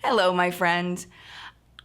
Hello, my friend.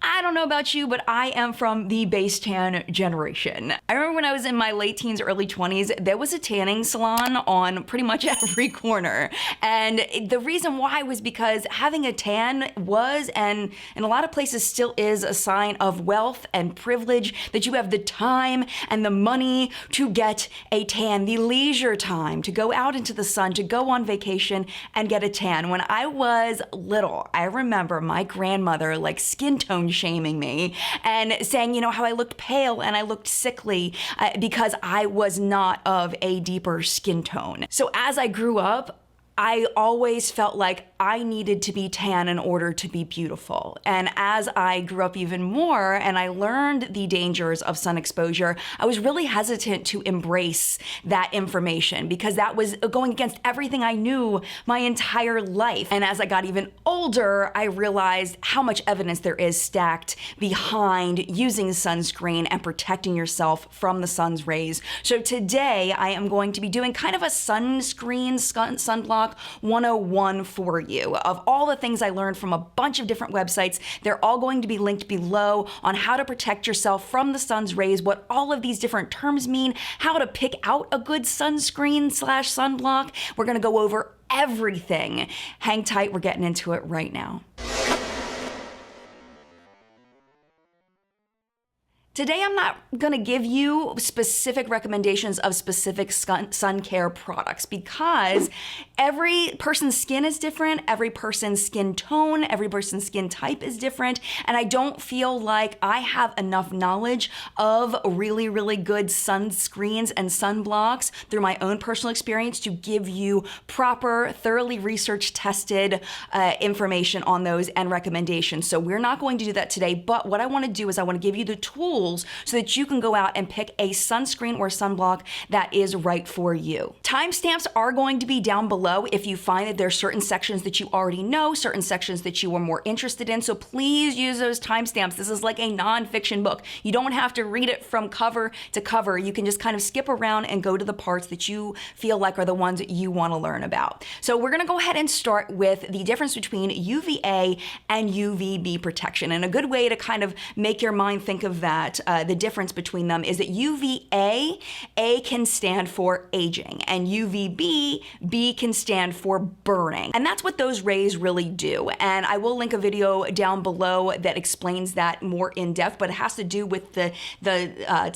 I don't know about you, but I am from the base tan generation. I remember when I was in my late teens, early 20s, there was a tanning salon on pretty much every corner. And the reason why was because having a tan was, and in a lot of places still is, a sign of wealth and privilege, that you have the time and the money to get a tan, the leisure time to go out into the sun, to go on vacation and get a tan. When I was little, I remember my grandmother like skin tone shaming me and saying, how I looked pale and I looked sickly because I was not of a deeper skin tone. So as I grew up, I always felt like I needed to be tan in order to be beautiful. And as I grew up even more and I learned the dangers of sun exposure, I was really hesitant to embrace that information because that was going against everything I knew my entire life. And as I got even older, I realized how much evidence there is stacked behind using sunscreen and protecting yourself from the sun's rays. So today I am going to be doing kind of a sunscreen, sunblock 101 for you. Of all the things I learned from a bunch of different websites, they're all going to be linked below on how to protect yourself from the sun's rays, what all of these different terms mean, how to pick out a good sunscreen/sunblock. We're gonna go over everything. Hang tight, we're getting into it right now. Today, I'm not gonna give you specific recommendations of specific sun care products because every person's skin is different, every person's skin tone, every person's skin type is different, and I don't feel like I have enough knowledge of really, really good sunscreens and sunblocks through my own personal experience to give you proper, thoroughly research tested information on those and recommendations. So we're not going to do that today, but what I wanna do is I wanna give you the tools so that you can go out and pick a sunscreen or sunblock that is right for you. Timestamps are going to be down below if you find that there are certain sections that you already know, certain sections that you are more interested in, so please use those timestamps. This is like a nonfiction book. You don't have to read it from cover to cover. You can just kind of skip around and go to the parts that you feel like are the ones that you want to learn about. So we're gonna go ahead and start with the difference between UVA and UVB protection. And a good way to kind of make your mind think of that, the difference between them is that UVA, A can stand for aging, and UVB, B can stand for burning. And that's what those rays really do. And I will link a video down below that explains that more in depth, but it has to do with the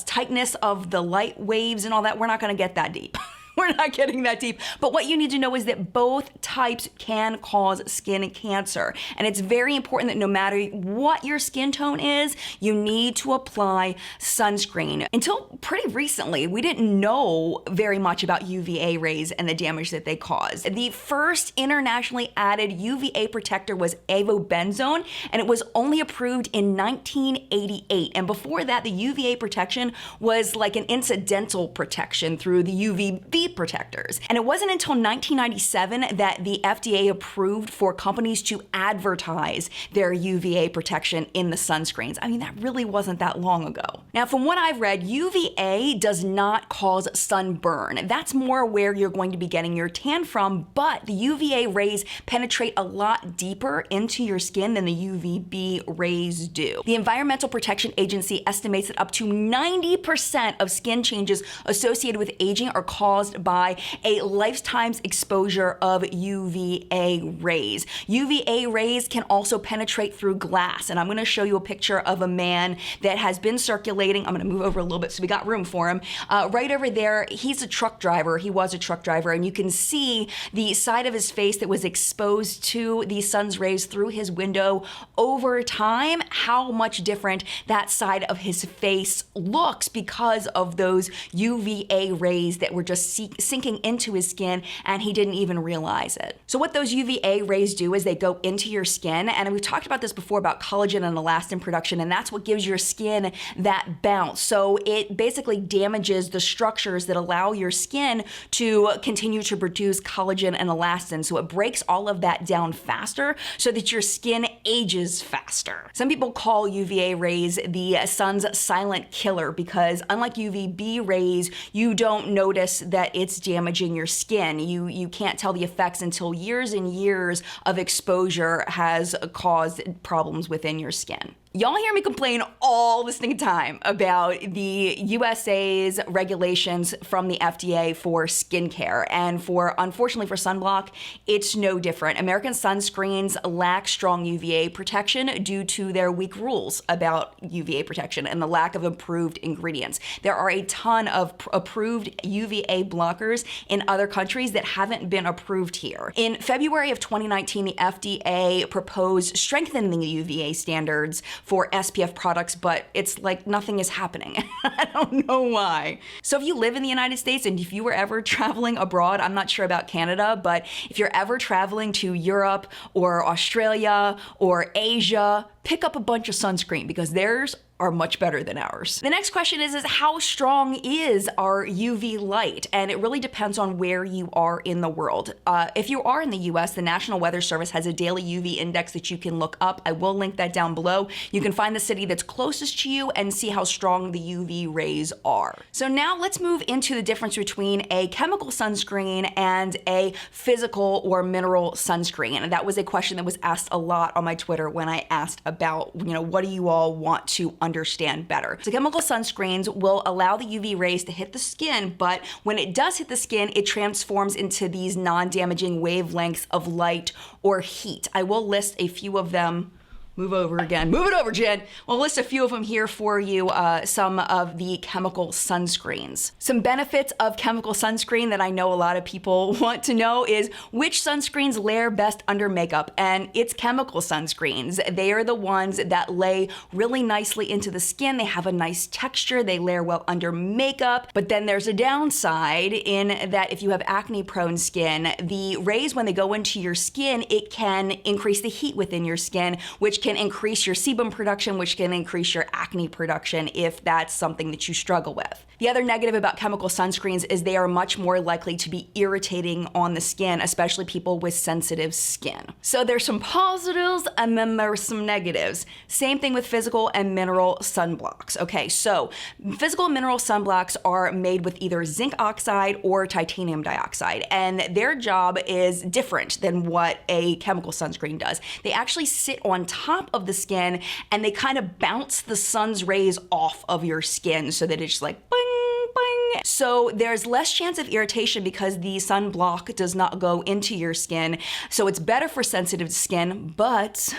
tightness of the light waves and all that. We're not gonna get that deep. We're not getting that deep. But what you need to know is that both types can cause skin cancer. And it's very important that no matter what your skin tone is, you need to apply sunscreen. Until pretty recently, we didn't know very much about UVA rays and the damage that they cause. The first internationally added UVA protector was avobenzone, and it was only approved in 1988. And before that, the UVA protection was like an incidental protection through the UVB protectors. And it wasn't until 1997 that the FDA approved for companies to advertise their UVA protection in the sunscreens. I mean, that really wasn't that long ago. Now, from what I've read, UVA does not cause sunburn. That's more where you're going to be getting your tan from, but the UVA rays penetrate a lot deeper into your skin than the UVB rays do. The Environmental Protection Agency estimates that up to 90% of skin changes associated with aging are caused by a lifetime's exposure of UVA rays. UVA rays can also penetrate through glass, and I'm gonna show you a picture of a man that has been circulating. I'm gonna move over a little bit so we got room for him. Right over there, he's a truck driver. He was a truck driver, and you can see the side of his face that was exposed to the sun's rays through his window. Over time, how much different that side of his face looks because of those UVA rays that were just sinking into his skin, and he didn't even realize it. So what those UVA rays do is they go into your skin, and we've talked about this before about collagen and elastin production, and that's what gives your skin that bounce. So it basically damages the structures that allow your skin to continue to produce collagen and elastin. So it breaks all of that down faster so that your skin ages faster. Some people call UVA rays the sun's silent killer because unlike UVB rays, you don't notice that it's damaging your skin. You can't tell the effects until years and years of exposure has caused problems within your skin. Y'all hear me complain all the stinking time about the USA's regulations from the FDA for skincare. And unfortunately for sunblock, it's no different. American sunscreens lack strong UVA protection due to their weak rules about UVA protection and the lack of approved ingredients. There are a ton of approved UVA blockers in other countries that haven't been approved here. In February of 2019, the FDA proposed strengthening the UVA standards for SPF products, but it's like nothing is happening. I don't know why. So if you live in the United States and if you were ever traveling abroad, I'm not sure about Canada, but if you're ever traveling to Europe or Australia or Asia, pick up a bunch of sunscreen because theirs are much better than ours. The next question is how strong is our UV light? And it really depends on where you are in the world. If you are in the US, the National Weather Service has a daily UV index that you can look up. I will link that down below. You can find the city that's closest to you and see how strong the UV rays are. So now let's move into the difference between a chemical sunscreen and a physical or mineral sunscreen. And that was a question that was asked a lot on my Twitter when I asked about, what do you all want to understand better. So chemical sunscreens will allow the UV rays to hit the skin, but when it does hit the skin, it transforms into these non-damaging wavelengths of light or heat. I will list a few of them. Move over again. Move it over, Jen. We'll list a few of them here for you, some of the chemical sunscreens. Some benefits of chemical sunscreen that I know a lot of people want to know is which sunscreens layer best under makeup, and it's chemical sunscreens. They are the ones that lay really nicely into the skin. They have a nice texture. They layer well under makeup, but then there's a downside in that if you have acne-prone skin, the rays, when they go into your skin, it can increase the heat within your skin, which can increase your sebum production, which can increase your acne production if that's something that you struggle with. The other negative about chemical sunscreens is they are much more likely to be irritating on the skin, especially people with sensitive skin. So there's some positives and then there's some negatives. Same thing with physical and mineral sunblocks. Okay, so physical and mineral sunblocks are made with either zinc oxide or titanium dioxide, and their job is different than what a chemical sunscreen does. They actually sit on top of the skin and they kind of bounce the sun's rays off of your skin so that it's just like boing, boing. So there's less chance of irritation because the sunblock does not go into your skin. So it's better for sensitive skin, but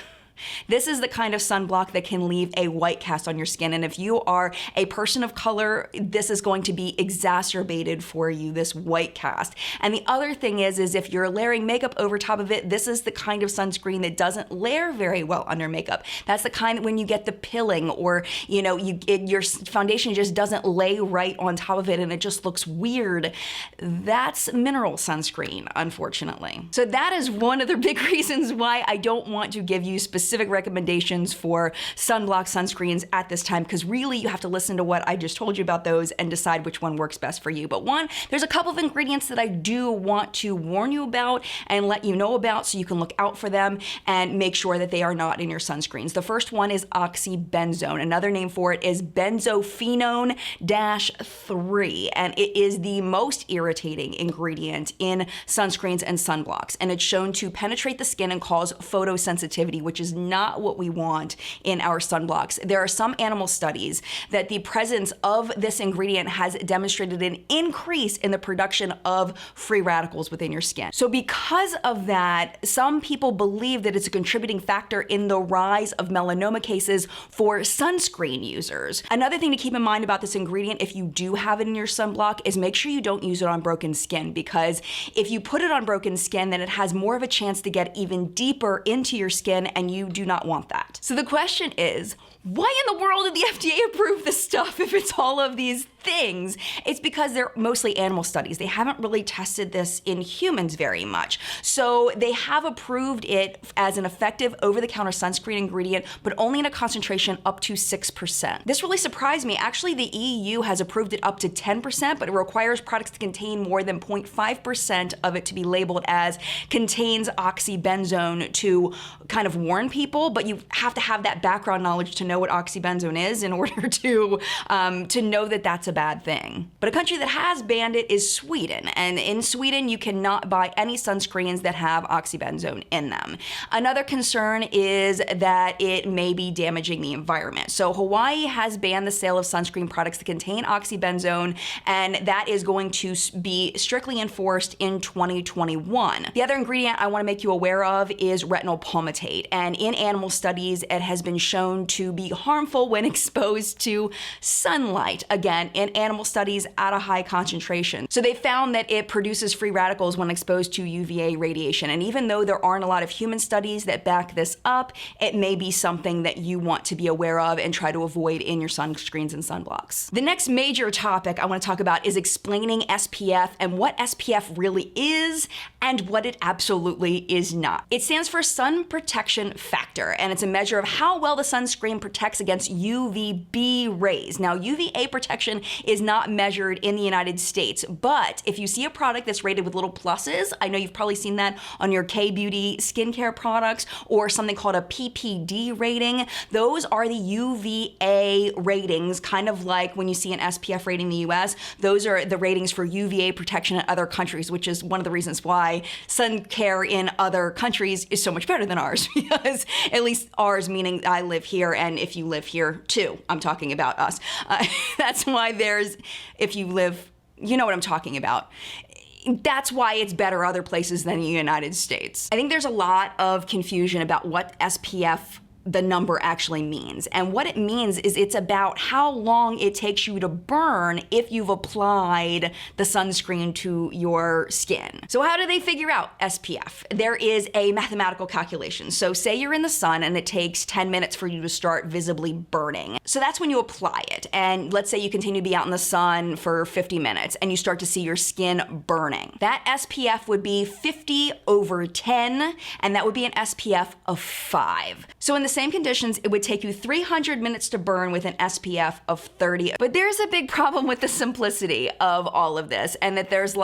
this is the kind of sunblock that can leave a white cast on your skin. And if you are a person of color, this is going to be exacerbated for you, this white cast. And the other thing is if you're layering makeup over top of it, this is the kind of sunscreen that doesn't layer very well under makeup. That's the kind when you get the pilling or, your foundation just doesn't lay right on top of it and it just looks weird. That's mineral sunscreen, unfortunately. So that is one of the big reasons why I don't want to give you specific recommendations for sunblock sunscreens at this time, because really you have to listen to what I just told you about those and decide which one works best for you. But there's a couple of ingredients that I do want to warn you about and let you know about so you can look out for them and make sure that they are not in your sunscreens. The first one is oxybenzone. Another name for it is benzophenone-3, and it is the most irritating ingredient in sunscreens and sunblocks, and it's shown to penetrate the skin and cause photosensitivity, which is not what we want in our sunblocks. There are some animal studies that the presence of this ingredient has demonstrated an increase in the production of free radicals within your skin. So because of that, some people believe that it's a contributing factor in the rise of melanoma cases for sunscreen users. Another thing to keep in mind about this ingredient, if you do have it in your sunblock, is make sure you don't use it on broken skin, because if you put it on broken skin, then it has more of a chance to get even deeper into your skin, and you do not want that. So the question is, why in the world did the FDA approve this stuff if it's all of these things? It's because they're mostly animal studies. They haven't really tested this in humans very much. So they have approved it as an effective over-the-counter sunscreen ingredient, but only in a concentration up to 6%. This really surprised me. Actually, the EU has approved it up to 10%, but it requires products to contain more than 0.5% of it to be labeled as contains oxybenzone to kind of warn people, but you have to have that background knowledge to know what oxybenzone is in order to know that that's a bad thing. But a country that has banned it is Sweden. And in Sweden, you cannot buy any sunscreens that have oxybenzone in them. Another concern is that it may be damaging the environment. So Hawaii has banned the sale of sunscreen products that contain oxybenzone, and that is going to be strictly enforced in 2021. The other ingredient I want to make you aware of is retinol palmitate. And in animal studies, it has been shown to be harmful when exposed to sunlight. Again, in animal studies at a high concentration. So they found that it produces free radicals when exposed to UVA radiation. And even though there aren't a lot of human studies that back this up, it may be something that you want to be aware of and try to avoid in your sunscreens and sunblocks. The next major topic I want to talk about is explaining SPF and what SPF really is and what it absolutely is not. It stands for Sun Protection Factor, and it's a measure of how well the sunscreen protects against UVB rays. Now, UVA protection is not measured in the United States, but if you see a product that's rated with little pluses, I know you've probably seen that on your K-Beauty skincare products, or something called a PPD rating. Those are the UVA ratings, kind of like when you see an SPF rating in the US, those are the ratings for UVA protection in other countries, which is one of the reasons why sun care in other countries is so much better than ours, because at least ours, meaning I live here, and if you live here too, I'm talking about us. That's why if you live, you know what I'm talking about. That's why it's better other places than the United States. I think there's a lot of confusion about what SPF the number actually means. And what it means is it's about how long it takes you to burn if you've applied the sunscreen to your skin. So how do they figure out SPF? There is a mathematical calculation. So say you're in the sun and it takes 10 minutes for you to start visibly burning. So that's when you apply it. And let's say you continue to be out in the sun for 50 minutes and you start to see your skin burning. That SPF would be 50/10, and that would be an SPF of 5. So in the same conditions, it would take you 300 minutes to burn with an SPF of 30. But there's a big problem with the simplicity of all of this, and that there's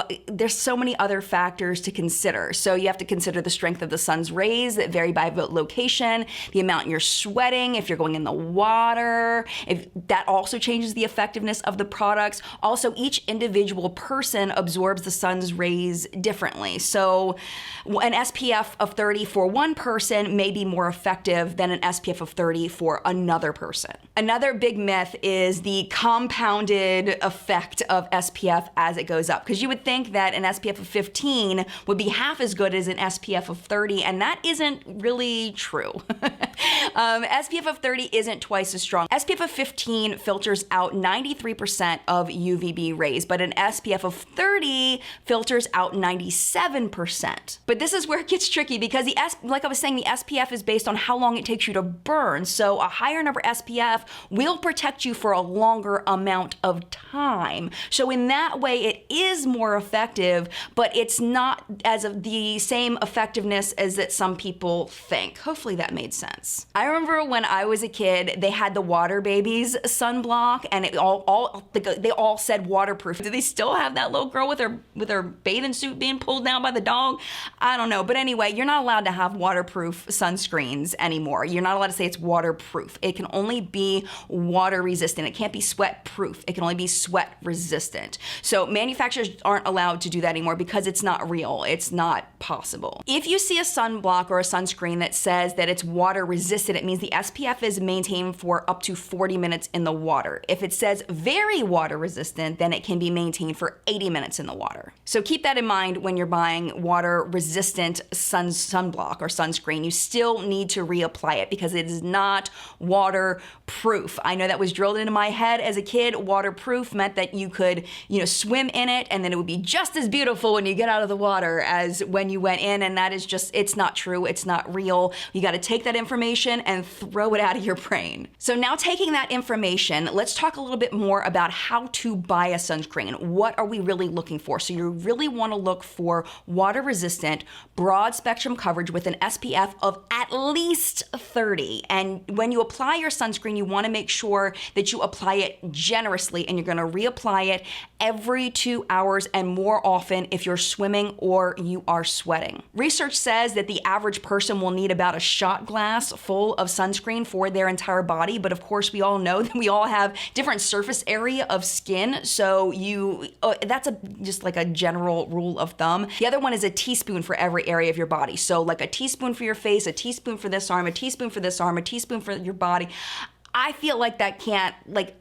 so many other factors to consider. So you have to consider the strength of the sun's rays that vary by location, the amount you're sweating, if you're going in the water, if that also changes the effectiveness of the products. Also, each individual person absorbs the sun's rays differently. So an SPF of 30 for one person may be more effective than an SPF of 30 for another person. Another big myth is the compounded effect of SPF as it goes up, because you would think that an SPF of 15 would be half as good as an SPF of 30, and that isn't really true. SPF of 30 isn't twice as strong. SPF of 15 filters out 93% of UVB rays, but an SPF of 30 filters out 97%. But this is where it gets tricky, because like I was saying, the SPF is based on how long it takes you to burn. So a higher number SPF will protect you for a longer amount of time. So in that way, it is more effective, but it's not as of the same effectiveness as that some people think. Hopefully that made sense. I remember when I was a kid, they had the Water Babies sunblock, and they all said waterproof. Do they still have that little girl with her bathing suit being pulled down by the dog? I don't know. But anyway, you're not allowed to have waterproof sunscreens anymore. You're not allowed to say it's waterproof. It can only be water resistant. It can't be sweat proof. It can only be sweat resistant. So manufacturers aren't allowed to do that anymore because it's not real. It's not possible. If you see a sunblock or a sunscreen that says that it's water resistant, it means the SPF is maintained for up to 40 minutes in the water. If it says very water resistant, then it can be maintained for 80 minutes in the water. So keep that in mind when you're buying water resistant sunblock or sunscreen. You still need to reapply it because it is not waterproof. I know that was drilled into my head as a kid. Waterproof meant that you could, swim in it and then it would be just as beautiful when you get out of the water as when you went in, and that is just, it's not true. It's not real. You got to take that information and throw it out of your brain. So now, taking that information, let's talk a little bit more about how to buy a sunscreen. What are we really looking for? So you really want to look for water resistant, broad spectrum coverage with an SPF of at least 30. And when you apply your sunscreen, you want to make sure that you apply it generously, and you're going to reapply it every 2 hours and more often if you're swimming or you are sweating. Research says that the average person will need about a shot glass full rule of sunscreen for their entire body, but of course we all know that we all have different surface area of skin, so that's just like a general rule of thumb. The other one is a teaspoon for every area of your body. So like a teaspoon for your face, a teaspoon for this arm, a teaspoon for this arm, a teaspoon for your body. I feel like that can't, like,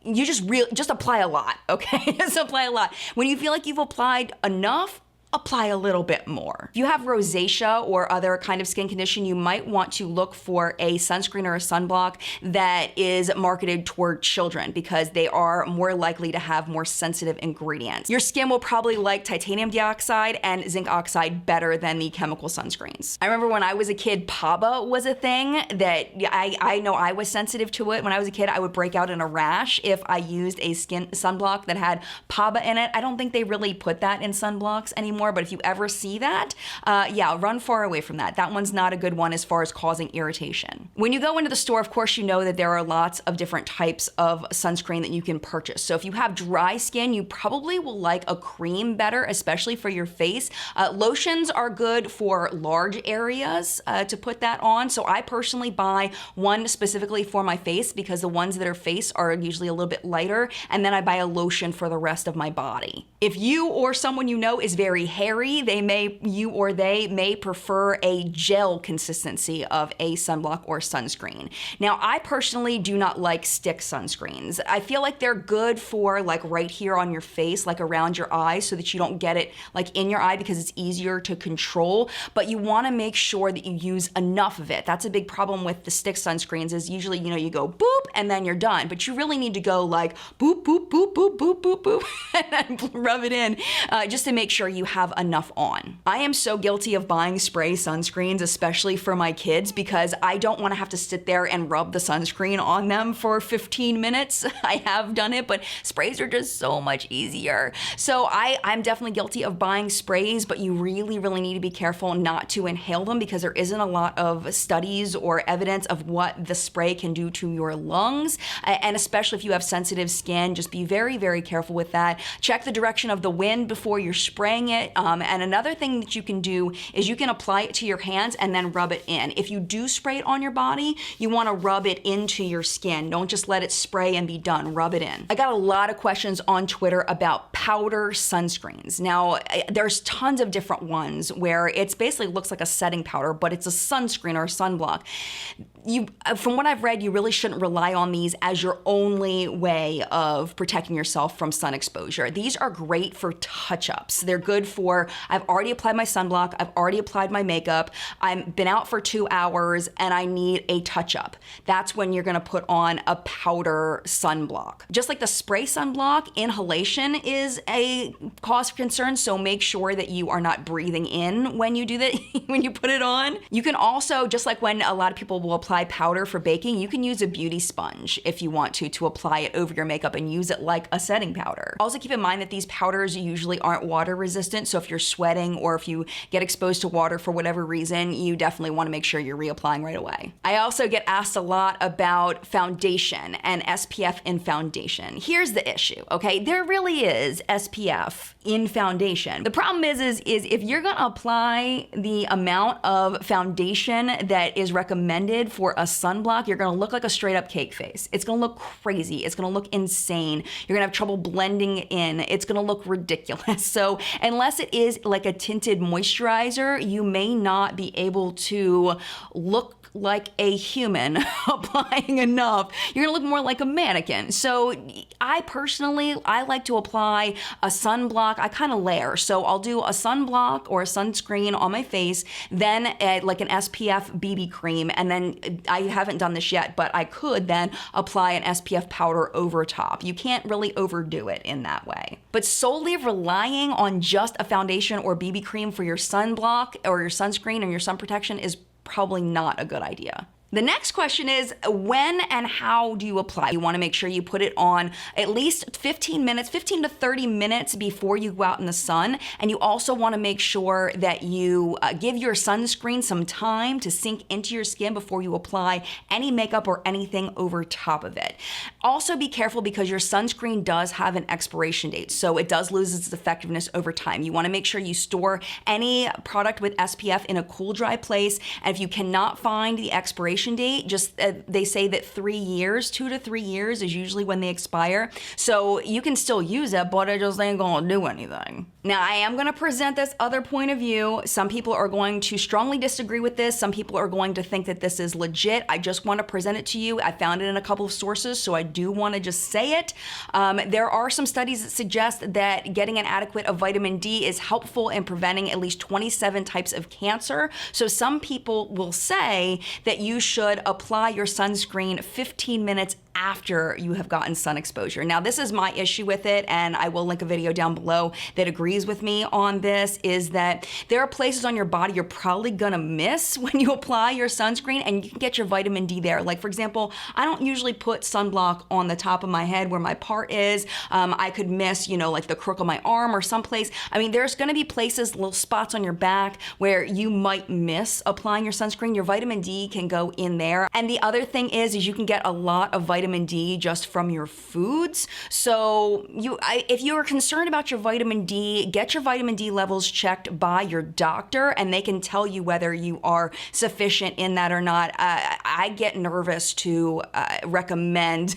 you just apply a lot, okay? Just apply a lot. When you feel like you've applied enough, apply a little bit more. If you have rosacea or other kind of skin condition, you might want to look for a sunscreen or a sunblock that is marketed toward children because they are more likely to have more sensitive ingredients. Your skin will probably like titanium dioxide and zinc oxide better than the chemical sunscreens. I remember when I was a kid, PABA was a thing that I know I was sensitive to it. When I was a kid, I would break out in a rash if I used a skin sunblock that had PABA in it. I don't think they really put that in sunblocks anymore, but if you ever see that, yeah, run far away from that. That one's not a good one as far as causing irritation. When you go into the store, of course, you know that there are lots of different types of sunscreen that you can purchase. So if you have dry skin, you probably will like a cream better, especially for your face. Lotions are good for large areas to put that on. So I personally buy one specifically for my face because the ones that are face are usually a little bit lighter, and then I buy a lotion for the rest of my body. If you or someone you know is very hairy, they may prefer a gel consistency of a sunblock or sunscreen. Now, I personally do not like stick sunscreens. I feel like they're good for like right here on your face, like around your eyes, so that you don't get it like in your eye because it's easier to control, but you wanna make sure that you use enough of it. That's a big problem with the stick sunscreens is usually, you go boop and then you're done, but you really need to go like boop, boop, boop, boop, boop, boop, boop, and then rub it in just to make sure you have enough on. I am so guilty of buying spray sunscreens, especially for my kids, because I don't want to have to sit there and rub the sunscreen on them for 15 minutes. I have done it, but sprays are just so much easier. So I'm definitely guilty of buying sprays, but you really, really need to be careful not to inhale them because there isn't a lot of studies or evidence of what the spray can do to your lungs. And especially if you have sensitive skin, just be very, very careful with that. Check the direction of the wind before you're spraying it. And another thing that you can do is you can apply it to your hands and then rub it in. If you do spray it on your body, you want to rub it into your skin. Don't just let it spray and be done. Rub it in. I got a lot of questions on Twitter about powder sunscreens. Now, there's tons of different ones where it's basically looks like a setting powder, but it's a sunscreen or a sunblock. From what I've read, you really shouldn't rely on these as your only way of protecting yourself from sun exposure. These are great for touch-ups. They're good for, I've already applied my sunblock, I've already applied my makeup, I've been out for 2 hours, and I need a touch-up. That's when you're gonna put on a powder sunblock. Just like the spray sunblock, inhalation is a cause for concern, so make sure that you are not breathing in when you do that, when you put it on. You can also, just like when a lot of people will apply powder for baking, you can use a beauty sponge if you want to apply it over your makeup and use it like a setting powder. Also keep in mind that these powders usually aren't water resistant, so if you're sweating or if you get exposed to water for whatever reason, you definitely want to make sure you're reapplying right away. I also get asked a lot about foundation and SPF in foundation. Here's the issue, okay? There really is SPF in foundation. The problem is if you're gonna apply the amount of foundation that is recommended for a sunblock, you're gonna look like a straight up cake face. It's gonna look crazy. It's gonna look insane. You're gonna have trouble blending in. It's gonna look ridiculous. So unless it is like a tinted moisturizer, you may not be able to look like a human applying enough. You're gonna look more like a mannequin. So I personally like to apply a sunblock. I kind of layer. So I'll do a sunblock or a sunscreen on my face, then like an SPF BB cream, and then I haven't done this yet, but I could then apply an SPF powder over top. You can't really overdo it in that way. But solely relying on just a foundation or BB cream for your sunblock or your sunscreen or your sun protection is probably not a good idea. The next question is, when and how do you apply? You wanna make sure you put it on at least 15 to 30 minutes before you go out in the sun. And you also wanna make sure that you give your sunscreen some time to sink into your skin before you apply any makeup or anything over top of it. Also be careful because your sunscreen does have an expiration date, so it does lose its effectiveness over time. You wanna make sure you store any product with SPF in a cool, dry place. And if you cannot find the expiration expiration date. Just they say that 3 years, 2 to 3 years is usually when they expire. So you can still use it, but it just ain't gonna do anything. Now, I am gonna present this other point of view. Some people are going to strongly disagree with this. Some people are going to think that this is legit. I just want to present it to you. I found it in a couple of sources, so I do want to just say it. There are some studies that suggest that getting an adequate of vitamin D is helpful in preventing at least 27 types of cancer. So some people will say that you should apply your sunscreen 15 minutes after you have gotten sun exposure. Now, this is my issue with it, and I will link a video down below that agrees with me on this, is that there are places on your body you're probably gonna miss when you apply your sunscreen, and you can get your vitamin D there. Like, for example, I don't usually put sunblock on the top of my head where my part is. I could miss, like the crook of my arm or someplace. I mean, there's gonna be places, little spots on your back where you might miss applying your sunscreen. Your vitamin D can go in there. And the other thing is you can get a lot of vitamin D just from your foods. So if you are concerned about your vitamin D, get your vitamin D levels checked by your doctor, and they can tell you whether you are sufficient in that or not. I get nervous to recommend,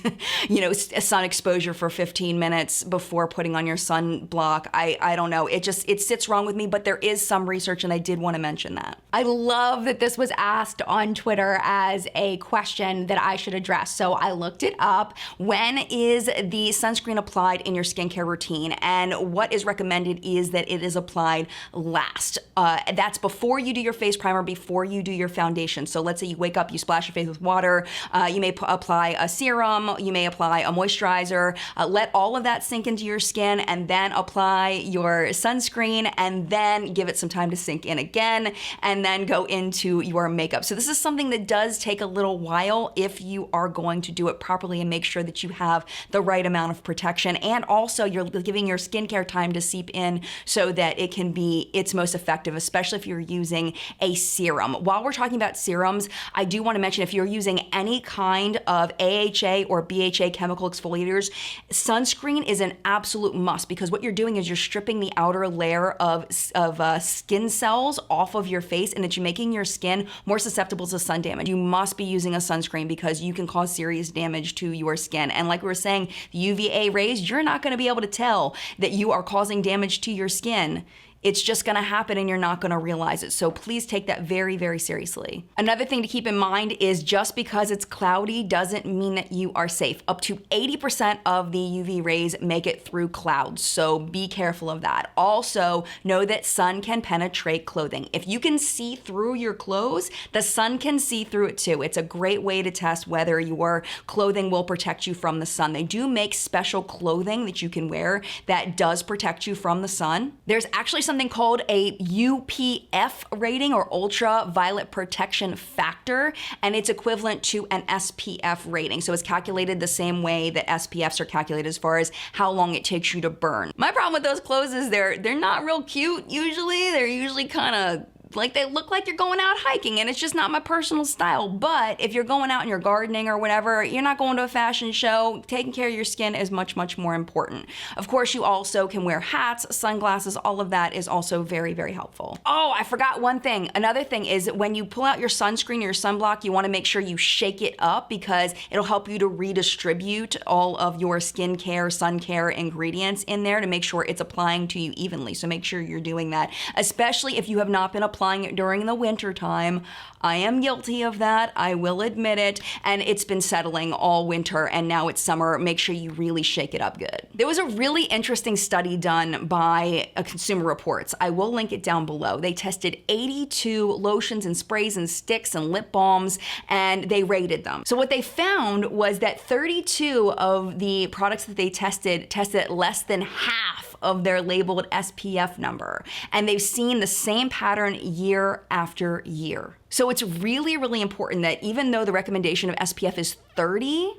sun exposure for 15 minutes before putting on your sunblock. I don't know. It sits wrong with me, but there is some research, and I did want to mention that. I love that this was asked on Twitter as a question that I should address. So I looked it up. When is the sunscreen applied in your skincare routine? And what is recommended is that it is applied last. That's before you do your face primer, before you do your foundation. So let's say you wake up, you splash your face with water, you may apply a serum, you may apply a moisturizer, let all of that sink into your skin, and then apply your sunscreen, and then give it some time to sink in again, and then go into your makeup. So this is something that does take a little while if you are going to do it properly and make sure that you have the right amount of protection. And also you're giving your skincare time to seep in so that it can be its most effective, especially if you're using a serum. While we're talking about serums, I do want to mention if you're using any kind of AHA or BHA chemical exfoliators, sunscreen is an absolute must, because what you're doing is you're stripping the outer layer of skin cells off of your face, and it's making your skin more susceptible to sun damage. You must be using a sunscreen because you can cause serious damage to your skin. And like we were saying, the UVA rays, you're not going to be able to tell that you are causing damage to your skin. It's just gonna happen and you're not gonna realize it. So please take that very, very seriously. Another thing to keep in mind is just because it's cloudy doesn't mean that you are safe. Up to 80% of the UV rays make it through clouds, so be careful of that. Also, know that sun can penetrate clothing. If you can see through your clothes, the sun can see through it too. It's a great way to test whether your clothing will protect you from the sun. They do make special clothing that you can wear that does protect you from the sun. There's actually something called a UPF rating, or ultraviolet protection factor, and it's equivalent to an SPF rating. So it's calculated the same way that SPFs are calculated as far as how long it takes you to burn. My problem with those clothes is they're not real cute usually. They're usually kind of like they look like you're going out hiking, and it's just not my personal style. But if you're going out and you're gardening or whatever, you're not going to a fashion show, taking care of your skin is much, much more important. Of course, you also can wear hats, sunglasses, all of that is also very, very helpful. Oh, I forgot one thing. Another thing is when you pull out your sunscreen or your sunblock, you wanna make sure you shake it up because it'll help you to redistribute all of your skincare, sun care ingredients in there to make sure it's applying to you evenly. So make sure you're doing that, especially if you have not been applying it during the winter time. I am guilty of that, I will admit it, and it's been settling all winter and now it's summer. Make sure you really shake it up good. There was a really interesting study done by Consumer Reports. I will link it down below. They tested 82 lotions and sprays and sticks and lip balms, and they rated them. So what they found was that 32 of the products that they tested at less than half of their labeled SPF number, and they've seen the same pattern year after year. So it's really, really important that even though the recommendation of SPF is 30,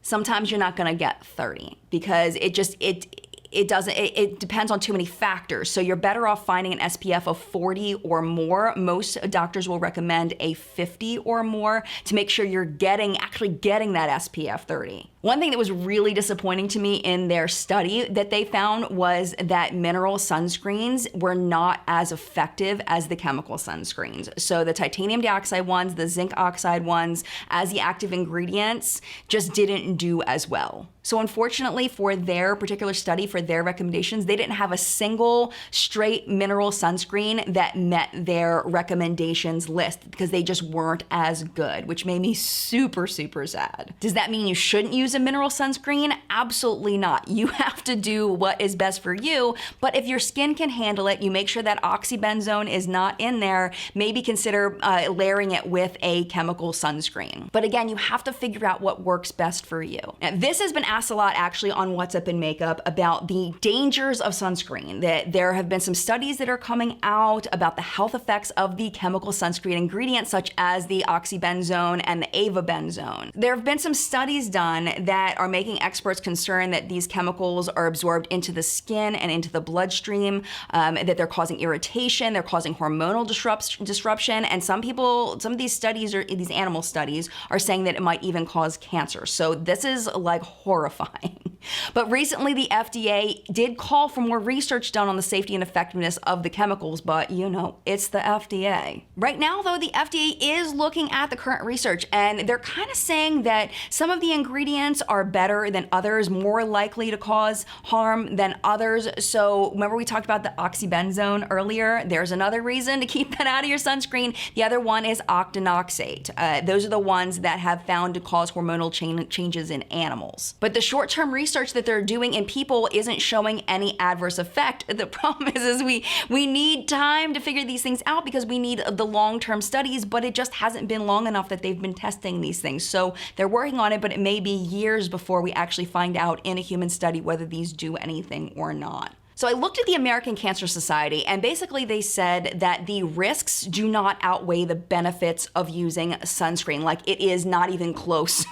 sometimes you're not gonna get 30 because it depends on too many factors. So you're better off finding an SPF of 40 or more. Most doctors will recommend a 50 or more to make sure you're actually getting that SPF 30. One thing that was really disappointing to me in their study that they found was that mineral sunscreens were not as effective as the chemical sunscreens. So the titanium dioxide ones, the zinc oxide ones, as the active ingredients, just didn't do as well. So unfortunately for their particular study, for their recommendations, they didn't have a single straight mineral sunscreen that met their recommendations list because they just weren't as good, which made me super, super sad. Does that mean you shouldn't use a mineral sunscreen? Absolutely not. You have to do what is best for you, but if your skin can handle it, you make sure that oxybenzone is not in there, maybe consider layering it with a chemical sunscreen. But again, you have to figure out what works best for you. Now, this has been asked a lot actually on What's Up in Makeup about the dangers of sunscreen, that there have been some studies that are coming out about the health effects of the chemical sunscreen ingredients such as the oxybenzone and the avobenzone. There have been some studies done that are making experts concerned that these chemicals are absorbed into the skin and into the bloodstream, that they're causing irritation, they're causing hormonal disruption, and some of these studies, or these animal studies, are saying that it might even cause cancer. So this is like horrifying. But recently the FDA did call for more research done on the safety and effectiveness of the chemicals, but you know, it's the FDA. Right now though, the FDA is looking at the current research and they're kind of saying that some of the ingredients are better than others, more likely to cause harm than others. So remember we talked about the oxybenzone earlier? There's another reason to keep that out of your sunscreen. The other one is octinoxate. Those are the ones that have found to cause hormonal changes in animals. But the short-term research that they're doing in people isn't showing any adverse effect. The problem is we need time to figure these things out because we need the long-term studies, but it just hasn't been long enough that they've been testing these things. So they're working on it, but it may be years before we actually find out in a human study whether these do anything or not. So I looked at the American Cancer Society, and basically they said that the risks do not outweigh the benefits of using sunscreen. Like, it is not even close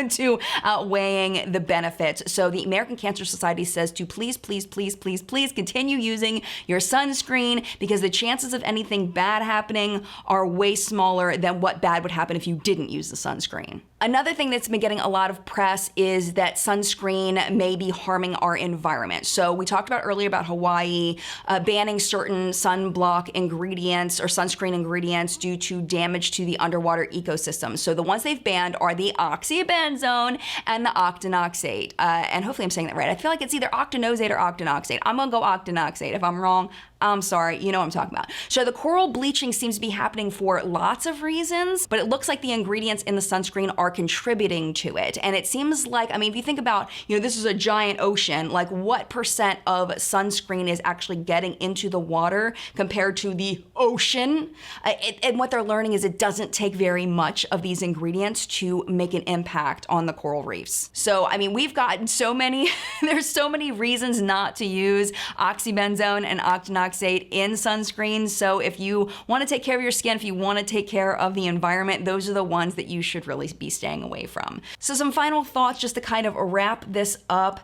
to outweighing the benefits. So the American Cancer Society says to please continue using your sunscreen because the chances of anything bad happening are way smaller than what bad would happen if you didn't use the sunscreen. Another thing that's been getting a lot of press is that sunscreen may be harming our environment. So we talked about earlier about Hawaii banning certain sunblock ingredients or sunscreen ingredients due to damage to the underwater ecosystem. So the ones they've banned are the oxybenzone and the octinoxate. And hopefully I'm saying that right. I feel like it's either octinoxate or octinoxate. I'm gonna go octinoxate. If I'm wrong, I'm sorry, you know what I'm talking about. So the coral bleaching seems to be happening for lots of reasons, but it looks like the ingredients in the sunscreen are contributing to it. And it seems like, I mean, if you think about, this is a giant ocean, like what percent of sunscreen is actually getting into the water compared to the ocean? And what they're learning is it doesn't take very much of these ingredients to make an impact on the coral reefs. So, I mean, we've gotten so many, there's so many reasons not to use oxybenzone and octinoxate in sunscreen. So if you want to take care of your skin, if you want to take care of the environment, those are the ones that you should really be staying away from. So some final thoughts just to kind of wrap this up.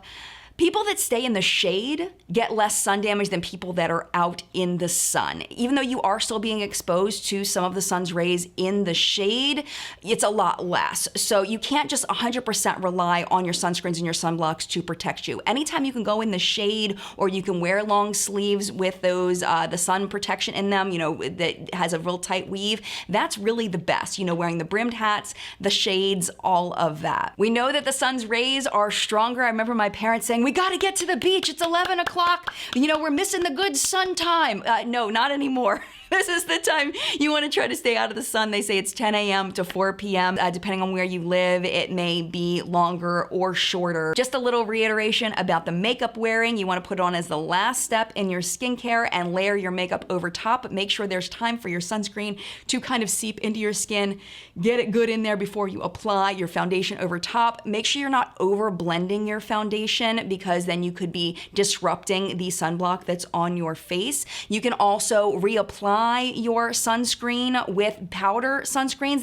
People that stay in the shade get less sun damage than people that are out in the sun. Even though you are still being exposed to some of the sun's rays in the shade, it's a lot less. So you can't just 100% rely on your sunscreens and your sunblocks to protect you. Anytime you can go in the shade or you can wear long sleeves with those, the sun protection in them, that has a real tight weave, that's really the best. Wearing the brimmed hats, the shades, all of that. We know that the sun's rays are stronger. I remember my parents saying, we gotta get to the beach, it's 11 o'clock. We're missing the good sun time. No, not anymore. This is the time you want to try to stay out of the sun. They say it's 10 a.m. to 4 p.m. Depending on where you live, it may be longer or shorter. Just a little reiteration about the makeup wearing. You want to put it on as the last step in your skincare and layer your makeup over top, but make sure there's time for your sunscreen to kind of seep into your skin. Get it good in there before you apply your foundation over top. Make sure you're not over blending your foundation because then you could be disrupting the sunblock that's on your face. You can also reapply apply your sunscreen with powder sunscreens.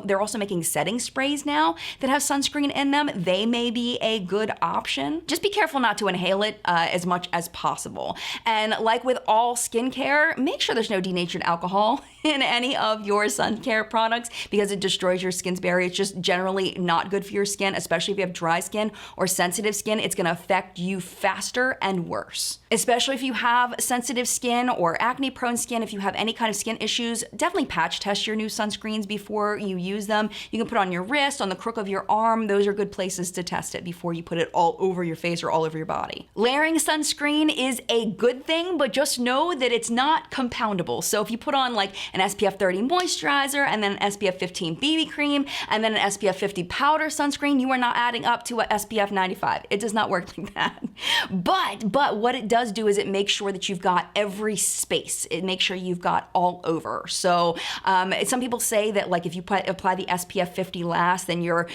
They're also making setting sprays now that have sunscreen in them. They may be a good option. Just be careful not to inhale it as much as possible. And like with all skincare, make sure there's no denatured alcohol in any of your sun care products because it destroys your skin's barrier. It's just generally not good for your skin, especially if you have dry skin or sensitive skin. It's gonna affect you faster and worse. Especially if you have sensitive skin or acne-prone skin, if you have any kind of skin issues, definitely patch test your new sunscreens before you use them. You can put on your wrist, on the crook of your arm. Those are good places to test it before you put it all over your face or all over your body. Layering sunscreen is a good thing, but just know that it's not compoundable. So if you put on like an SPF 30 moisturizer and then an SPF 15 BB cream and then an SPF 50 powder sunscreen, you are not adding up to a SPF 95. It does not work like that. But what it does do is it makes sure that you've got every space. It makes sure you've got all over. So some people say that like if you apply the SPF 50 last, then your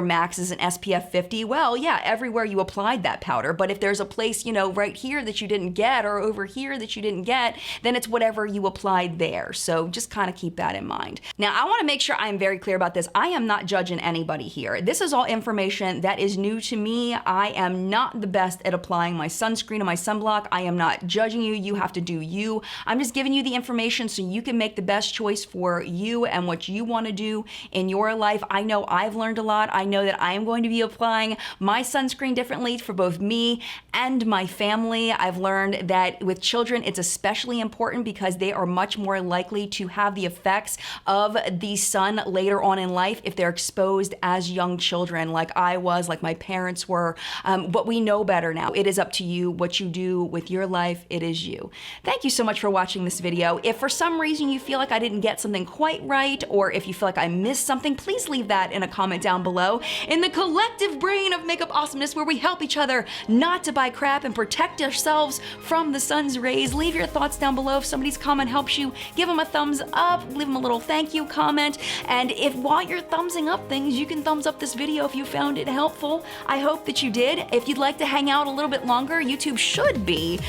max is an SPF 50. Well, yeah, everywhere you applied that powder. But if there's a place, right here that you didn't get or over here that you didn't get, then it's whatever you applied there. So just kind of keep that in mind. Now, I want to make sure I'm very clear about this. I am not judging anybody here. This is all information that is new to me. I am not the best at applying my sunscreen and my sunblock. I am not judging you. You have to do you. I'm just giving you the information so you can make the best choice for you and what you want to do in your life. I know I've learned a lot. I know that I am going to be applying my sunscreen differently for both me and my family. I've learned that with children, it's especially important because they are much more likely to have the effects of the sun later on in life if they're exposed as young children like I was, like my parents were. But we know better now. It is up to you what you do with your life. It is you. Thank you so much for watching this video. If for some reason you feel like I didn't get something quite right, or if you feel like I missed something, please leave that in a comment down below. In the collective brain of makeup awesomeness where we help each other not to buy crap and protect ourselves from the sun's rays, leave your thoughts down below. If somebody's comment helps you, give them a thumbs up, leave them a little thank you comment. And if while you're thumbsing up things, you can thumbs up this video if you found it helpful. I hope that you did. If you'd like to hang out a little bit longer, YouTube should be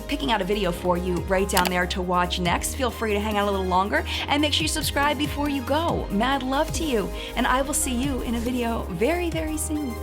picking out a video for you right down there to watch next. Feel free to hang out a little longer and make sure you subscribe before you go. Mad love to you, and I will see you in a video very, very soon.